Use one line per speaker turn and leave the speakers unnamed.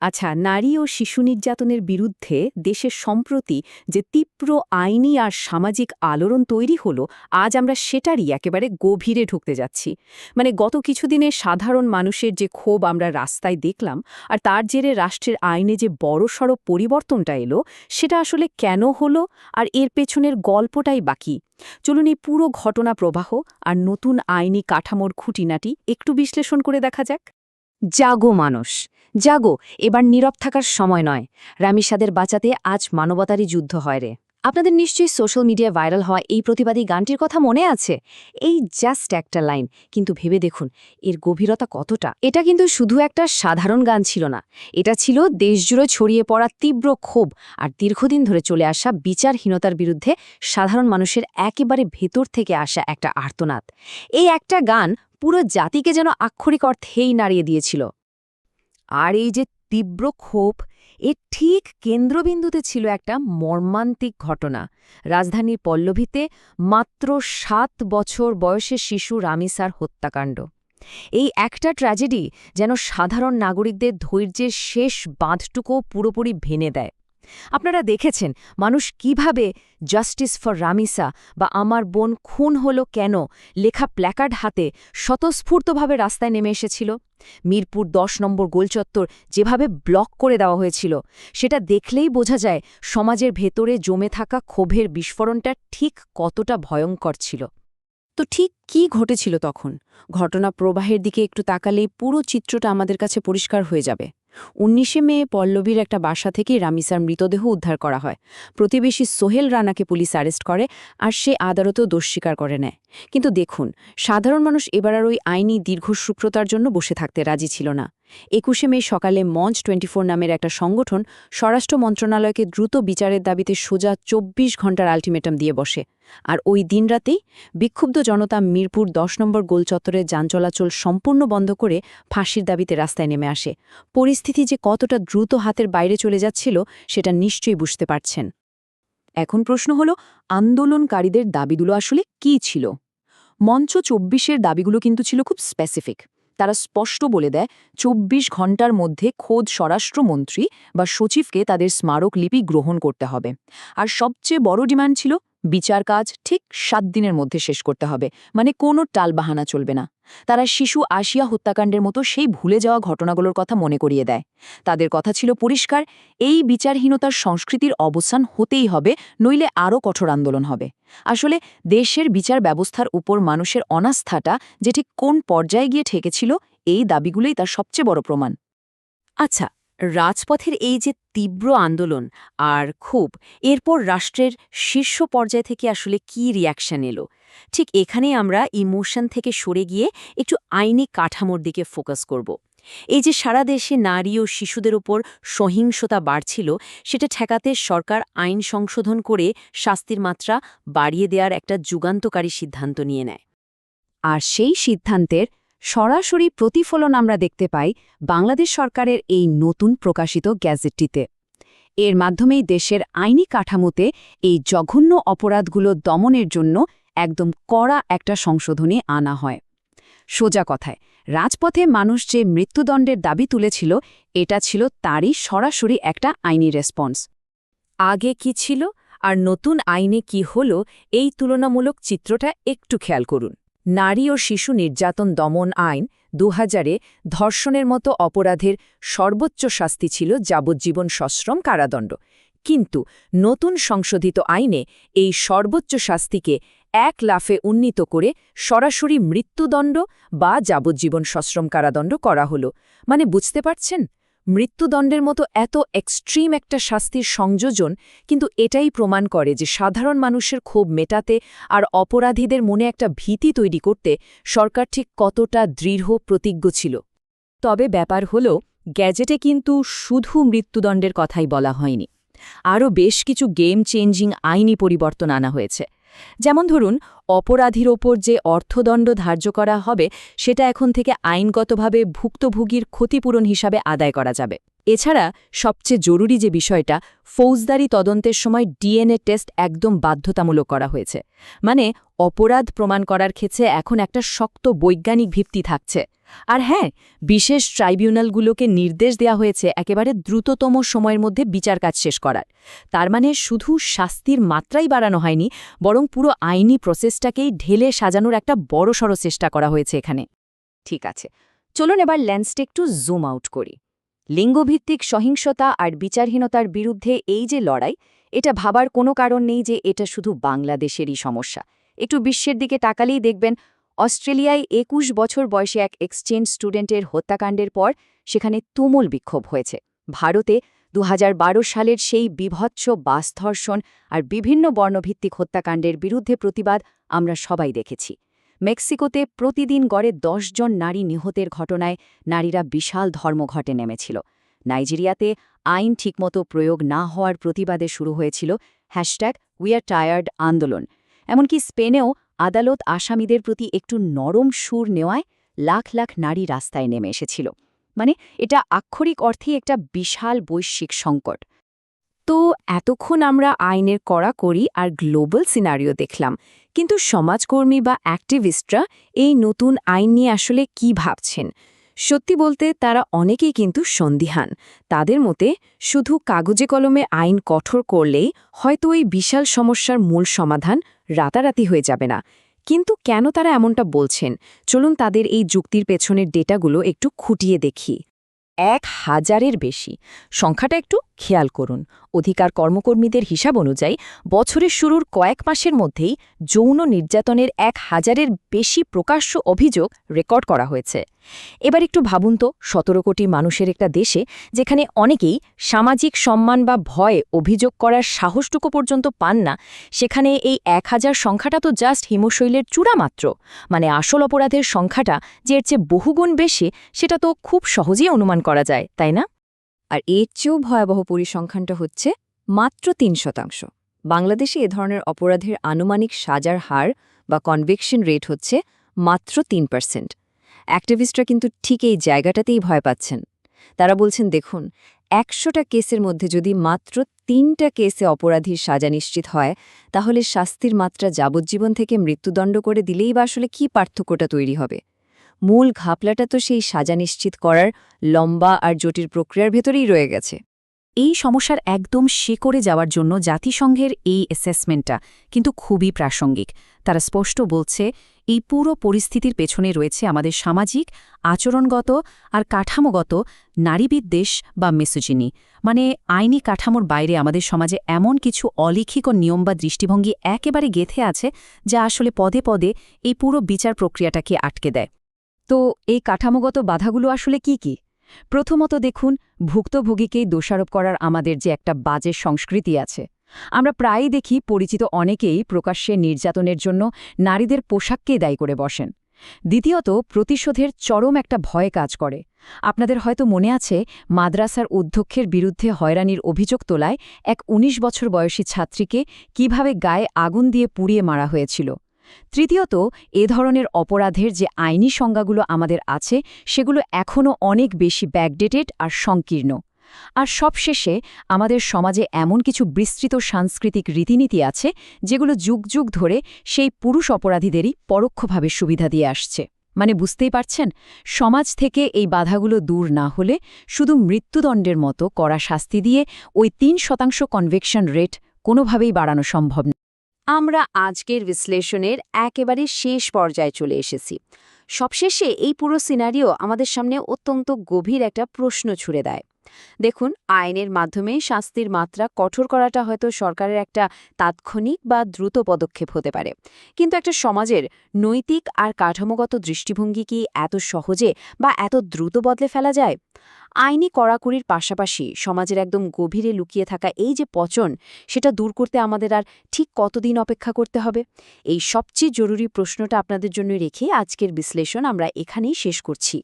আচ্ছা, নারী ও শিশু নির্যাতনের বিরুদ্ধে দেশের সম্প্রতি যে তীব্র আইনি আর সামাজিক আলোড়ন তৈরি হলো, আজ আমরা সেটারই একেবারে গভীরে ঢুকতে যাচ্ছি। মানে গত কিছুদিনে সাধারণ মানুষের যে ক্ষোভ আমরা রাস্তায় দেখলাম, আর তার জেরে রাষ্ট্রের আইনে যে বড়সড় পরিবর্তনটা এলো, সেটা আসলে কেন হলো আর এর পেছনের গল্পটাই বাকি। চলুন এই পুরো ঘটনা প্রবাহ আর নতুন আইনি কাঠামোর খুঁটিনাটি একটু বিশ্লেষণ করে দেখা যাক।
জাগো মানুষ, জাগো, এবার নীরব থাকার সময় নয়। রামিসাদের বাঁচাতে আজ মানবতারই যুদ্ধ হয় রে। আপনাদের নিশ্চয়ই সোশ্যাল মিডিয়ায় ভাইরাল হওয়া এই প্রতিবাদী গানটির কথা মনে আছে? এই জাস্ট একটা লাইন, কিন্তু ভেবে দেখুন এর গভীরতা কতটা। এটা কিন্তু শুধু একটা সাধারণ গান ছিল না, এটা ছিল দেশজুড়ে ছড়িয়ে পড়া তীব্র ক্ষোভ আর দীর্ঘদিন ধরে চলে আসা বিচারহীনতার বিরুদ্ধে সাধারণ মানুষের একেবারে ভেতর থেকে আসা একটা আর্তনাদ। এই একটা গান পুরো জাতিকে যেন আক্ষরিক অর্থেই নাড়িয়ে দিয়েছিল। আর এই যে তীব্র ক্ষোভ, এর ঠিক কেন্দ্রবিন্দুতে ছিল একটা মর্মান্তিক ঘটনা। রাজধানীর পল্লবীতে মাত্র ৭ বছর বয়সের শিশু রামিসার হত্যাকাণ্ড। এই একটা ট্র্যাজেডি যেন সাধারণ নাগরিকদের ধৈর্যের শেষ বাঁধটুকুও পুরোপুরি ভেঙে দেয়। আপনারা দেখেছেন মানুষ কিভাবে জাস্টিস ফর রামিসা বা আমার বোন খুন হলো কেন লেখা প্ল্যাকার্ড হাতে স্বতঃস্ফূর্তভাবে রাস্তায় নেমে এসেছিল। মিরপুর ১০ নম্বর গোলচত্বর যেভাবে ব্লক করে দেওয়া হয়েছিল, সেটা দেখলেই বোঝা যায় সমাজের ভেতরে জমে থাকা ক্ষোভের বিস্ফোরণটা ঠিক কতটা ভয়ঙ্কর ছিল।
তো ঠিক কি ঘটেছিল তখন? ঘটনা প্রবাহের দিকে একটু তাকালেই পুরো চিত্রটা আমাদের কাছে পরিষ্কার হয়ে যাবে। ১৯শে মে পল্লবীর একটা বাসা থেকেই রামিসার মৃতদেহ উদ্ধার করা হয়। প্রতিবেশী সোহেল রানাকে পুলিশ অ্যারেস্ট করে, আর সে আদালতেও দোষ স্বীকার করে নেয়। কিন্তু দেখুন, সাধারণ মানুষ এবার আর ওই আইনি দীর্ঘসূত্রতার জন্য বসে থাকতে রাজি ছিল না। ২১শে মে সকালে মঞ্চ 24 নামের একটা সংগঠন স্বরাষ্ট্র মন্ত্রণালয়কে দ্রুত বিচারের দাবিতে সোজা ২৪ ঘণ্টার আলটিমেটাম দিয়ে বসে। আর ওই দিনরাতেই বিক্ষুব্ধ জনতা মিরপুর ১০ নম্বর গোলচত্বরে যান চলাচল সম্পূর্ণ বন্ধ করে ফাঁসির দাবিতে রাস্তায় নেমে আসে। পরিস্থিতি যে কতটা দ্রুত হাতের বাইরে চলে যাচ্ছিল সেটা নিশ্চয়ই বুঝতে পারছেন। এখন প্রশ্ন হলো, আন্দোলনকারীদের দাবিগুলো আসলে কী ছিল? মঞ্চ ২৪-এর দাবিগুলো কিন্তু ছিল খুব স্পেসিফিক। তারা স্পষ্ট বলে দেয় ২৪ ঘণ্টার মধ্যে খোদ স্বরাষ্ট্রমন্ত্রী বা সচিবকে তাদের স্মারকলিপি গ্রহণ করতে হবে। আর সবচেয়ে বড় ডিমান্ড ছিল বিচার কাজ ঠিক ৭ দিনের মধ্যে শেষ করতে হবে, মানে কোনো টালবাহানা চলবে না। তারা শিশু আশিয়া হত্যাকাণ্ডের মতো সেই ভুলে যাওয়া ঘটনাগুলোর কথা মনে করিয়ে দেয়। তাদের কথা ছিল পরিষ্কার, এই বিচারহীনতার সংস্কৃতির অবসান হতেই হবে, নইলে আরও কঠোর আন্দোলন হবে। আসলে দেশের বিচার ব্যবস্থার উপর মানুষের অনাস্থাটা যে ঠিক কোন পর্যায়ে গিয়ে ঠেকেছিল, এই দাবিগুলোই তার সবচেয়ে বড় প্রমাণ।
আচ্ছা, রাজপথের এই যে তীব্র আন্দোলন আর ক্ষোভ, এরপর রাষ্ট্রের শীর্ষ পর্যায় থেকে আসলে কি রিয়াকশন এলো? ঠিক এখানেই আমরা ইমোশন থেকে সরে গিয়ে একটু আইনি কাঠামোর দিকে ফোকাস করব। এই যে সারা দেশে নারী ও শিশুদের উপর সহিংসতা বাড়ছিল, সেটা ঠেকাতে সরকার আইন সংশোধন করে শাস্তির মাত্রা বাড়িয়ে দেওয়ার একটা যুগান্তকারী সিদ্ধান্ত নিয়ে নেয়।
আর সেই সিদ্ধান্তের সরাসরি প্রতিফলন আমরা দেখতে পাই বাংলাদেশ সরকারের এই নতুন প্রকাশিত গ্যাজেটটিতে। এর মাধ্যমেই দেশের আইনি কাঠামোতে এই জঘন্য অপরাধগুলো দমনের জন্য একদম কড়া একটা সংশোধনী আনা হয়। সোজা কথায়, রাজপথে মানুষ যে মৃত্যুদণ্ডের দাবি তুলেছিল, এটা ছিল তারই সরাসরি একটা আইনি রেসপন্স।
আগে কি ছিল আর নতুন আইনে কি হলো, এই তুলনামূলক চিত্রটা একটু খেয়াল করুন। নারী ও শিশু নির্যাতন দমন আইন ২০০০-এ ধর্ষণের মতো অপরাধের সর্বোচ্চ শাস্তি ছিল যাবজ্জীবন সশ্রম কারাদণ্ড। কিন্তু নতুন সংশোধিত আইনে এই সর্বোচ্চ শাস্তিকে এক লাফে উন্নীত করে সরাসরি মৃত্যুদণ্ড বা যাবজ্জীবন সশ্রম কারাদণ্ড করা হলো। মানে বুঝতে পারছেন, মৃত্যুদণ্ডের মতো এত এক্সট্রিম একটা শাস্তির সংযোজন কিন্তু এটাই প্রমাণ করে যে সাধারণ মানুষের ক্ষোভ মেটাতে আর অপরাধীদের মনে একটা ভীতি তৈরি করতে সরকার ঠিক কতটা দৃঢ় প্রতিজ্ঞ ছিল। তবে ব্যাপার হল, গ্যাজেটে কিন্তু শুধু মৃত্যুদণ্ডের কথাই বলা হয়নি। আরও বেশ কিছু গেম চেঞ্জিং আইনি পরিবর্তন আনা হয়েছে। যেমন ধরুন, অপরাধীর ওপর যে অর্থদণ্ড ধার্য করা হবে, সেটা এখন থেকে আইনগতভাবে ভুক্তভোগীর ক্ষতিপূরণ হিসাবে আদায় করা যাবে। এছাড়া সবচেয়ে জরুরি যে বিষয়টা, ফৌজদারি তদন্তের সময় ডিএনএ টেস্ট একদম বাধ্যতামূলক করা হয়েছে। মানে অপরাধ প্রমাণ করার ক্ষেত্রে এখন একটা শক্ত বৈজ্ঞানিক ভিত্তি থাকছে।
আর হ্যাঁ, বিশেষ ট্রাইব্যুনালগুলোকে নির্দেশ দেওয়া হয়েছে একেবারে দ্রুততম সময়ের মধ্যে বিচার কাজ শেষ করার। তার মানে শুধু শাস্তির মাত্রাই বাড়ানো হয়নি, বরং পুরো আইনি প্রসেসটাকেই ঢেলে সাজানোর একটা বড়সড় চেষ্টা করা হয়েছে এখানে।
ঠিক আছে, চলুন এবার লেন্সটা একটু জুম আউট করি। লিঙ্গভিত্তিক সহিংসতা আর বিচারহীনতার বিরুদ্ধে এই যে লড়াই, এটা ভাবার কোনো কারণ নেই যে এটা শুধু বাংলাদেশেরই সমস্যা। একটু বিশ্বের দিকে তাকালেই দেখবেন, অস্ট্রেলিয়ায় ২১ বছর বয়সী এক এক্সচেঞ্জ স্টুডেন্টের হত্যাকাণ্ডের পর সেখানে তুমুল বিক্ষোভ হয়েছে। ভারতে ২০১২ সালের সেই বিভৎস বাসধর্ষণ আর বিভিন্ন বর্ণভিত্তিক হত্যাকাণ্ডের বিরুদ্ধে প্রতিবাদ আমরা সবাই দেখেছি। মেক্সিকোতে প্রতিদিন গড়ে ১০ জন নারী নিহতের ঘটনায় নারীরা বিশাল ধর্মঘটে নেমেছিল। নাইজেরিয়াতে আইন ঠিকমতো প্রয়োগ না হওয়ার প্রতিবাদে শুরু হয়েছিল #উইআরটায়ার্ড আন্দোলন। এমনকি স্পেনেও আদালত আসামিদের প্রতি একটু নরম সুর নেওয়ায় লাখ লাখ নারী রাস্তায় নেমে এসেছিল। মানে এটা আক্ষরিক অর্থেই একটা বিশাল বৈশ্বিক সংকট।
তো এতক্ষণ আমরা আইনের কড়াকড়ি আর গ্লোবাল সিনারিও দেখলাম, কিন্তু সমাজকর্মী বা অ্যাক্টিভিস্টরা এই নতুন আইন নিয়ে আসলে কি ভাবছেন? সত্যি বলতে তারা অনেকেই কিন্তু সন্দিহান। তাদের মতে শুধু কাগজে কলমে আইন কঠোর করলেই হয়তো এই বিশাল সমস্যার মূল সমাধান রাতারাতি হয়ে যাবে না। কিন্তু কেন তারা এমনটা বলছেন? চলুন তাদের এই যুক্তির পেছনের ডেটাগুলো একটু খুঁটিয়ে দেখি। ১,০০০-এর বেশি সংখ্যাটা একটু খেয়াল করুন। অধিকার কর্মকর্মীদের হিসাব অনুযায়ী বছরের শুরুর কয়েক মাসের মধ্যেই যৌন নির্যাতনের ১,০০০-এর বেশি প্রকাশ্য অভিযোগ রেকর্ড করা হয়েছে। এবার একটু ভাবুন তো, ১৭ কোটি মানুষের একটা দেশে যেখানে অনেকেই সামাজিক সম্মান বা ভয়ে অভিযোগ করার সাহসটুকু পর্যন্ত পান না, সেখানে এই ১,০০০ সংখ্যাটা তো জাস্ট হিমশৈলের চূড়া মাত্র। মানে আসল অপরাধের সংখ্যাটা যে এর চেয়ে বহুগুণ বেশি, সেটা তো খুব সহজেই অনুমান করা যায়, তাই না?
আর এর চেয়েও ভয়াবহ পরিসংখ্যানটা হচ্ছে মাত্র ৩%। বাংলাদেশে এ ধরনের অপরাধের আনুমানিক সাজার হার বা কনভিকশন রেট হচ্ছে মাত্র ৩%। অ্যাক্টিভিস্টরা কিন্তু ঠিক এই জায়গাটাতেই ভয় পাচ্ছেন। তারা বলছেন, দেখুন, ১০০টা কেসের মধ্যে যদি মাত্র ৩টা কেসে অপরাধীর সাজা নিশ্চিত হয়, তাহলে শাস্তির মাত্রা যাবজ্জীবন থেকে মৃত্যুদণ্ড করে দিলেই বা আসলে কী পার্থক্যটা তৈরি হবে? মূল ঘাপলাটা তো সেই সাজা নিশ্চিত করার লম্বা আর জটিল প্রক্রিয়ার ভেতরেই রয়ে গেছে।
এই সমস্যার একদম শেকড়ে যাওয়ার জন্য জাতিসংঘের এই অ্যাসেসমেন্টটা কিন্তু খুবই প্রাসঙ্গিক। তারা স্পষ্ট বলছে, এই পুরো পরিস্থিতির পেছনে রয়েছে আমাদের সামাজিক, আচরণগত আর কাঠামোগত নারীবিদ্বেষ বা মিসোজিনি। মানে আইনি কাঠামোর বাইরে আমাদের সমাজে এমন কিছু অলিখিত নিয়ম বা দৃষ্টিভঙ্গি একেবারে গেঁথে আছে, যা আসলে পদে পদে এই পুরো বিচার প্রক্রিয়াটাকে আটকে দেয়।
তো এই কাঠামোগত বাধাগুলো আসলে কি কি?
প্রথমত দেখুন, ভুক্তভোগীকেই দোষারোপ করার আমাদের যে একটা বাজে সংস্কৃতি আছে। আমরা প্রায়ই দেখি পরিচিত অনেকেই প্রকাশ্যে নির্যাতনের জন্য নারীদের পোশাককেই দায়ী করে বসেন। দ্বিতীয়ত, প্রতিশোধের চরম একটা ভয় কাজ করে। আপনাদের হয়তো মনে আছে, মাদ্রাসার অধ্যক্ষের বিরুদ্ধে হয়রানির অভিযোগ তোলায় এক ১৯ বছর বয়সী ছাত্রীকে কিভাবে গায়ে আগুন দিয়ে পুড়িয়ে মারা হয়েছিল। তৃতীয়ত, এ ধরনের অপরাধের যে আইনি সংজ্ঞাগুলো আমাদের আছে, সেগুলো এখনও অনেক বেশি ব্যাকডেটেড আর সংকীর্ণ। আর সবশেষে, আমাদের সমাজে এমন কিছু বিস্তৃত সাংস্কৃতিক রীতিনীতি আছে, যেগুলো যুগ যুগ ধরে সেই পুরুষ অপরাধীদেরই পরোক্ষভাবে সুবিধা দিয়ে আসছে। মানে বুঝতেই পারছেন, সমাজ থেকে এই বাধাগুলো দূর না হলে শুধু মৃত্যুদণ্ডের মতো কড়া শাস্তি দিয়ে ওই ৩% কনভিকশন রেট কোনোভাবেই বাড়ানো সম্ভব না।
আমরা আজকের বিশ্লেষণের একেবারে শেষ পর্যায়ে চলে এসেছি। সবশেষে এই পুরো সিনারিও আমাদের সামনে অত্যন্ত গভীর একটা প্রশ্ন ছুড়ে দেয়। দেখুন, আইনের মাধ্যমে শাস্তির মাত্রা কঠোর করাটা হয়তো সরকারের একটা তাৎক্ষণিক বা দ্রুত পদক্ষেপ হতে পারে, কিন্তু একটা সমাজের নৈতিক আর কাঠামোগত দৃষ্টিভঙ্গি কি এত সহজে বা এত দ্রুত বদলে ফেলা যায়? আইনি কড়াকড়ির পাশাপাশি সমাজের একদম গভীরে লুকিয়ে থাকা এই যে পচন, সেটা দূর করতে আমাদের আর ঠিক কতদিন অপেক্ষা করতে হবে? এই সবচেয়ে জরুরি প্রশ্নটা আপনাদের জন্য রেখে আজকের বিশ্লেষণ আমরা এখানেই শেষ করছি।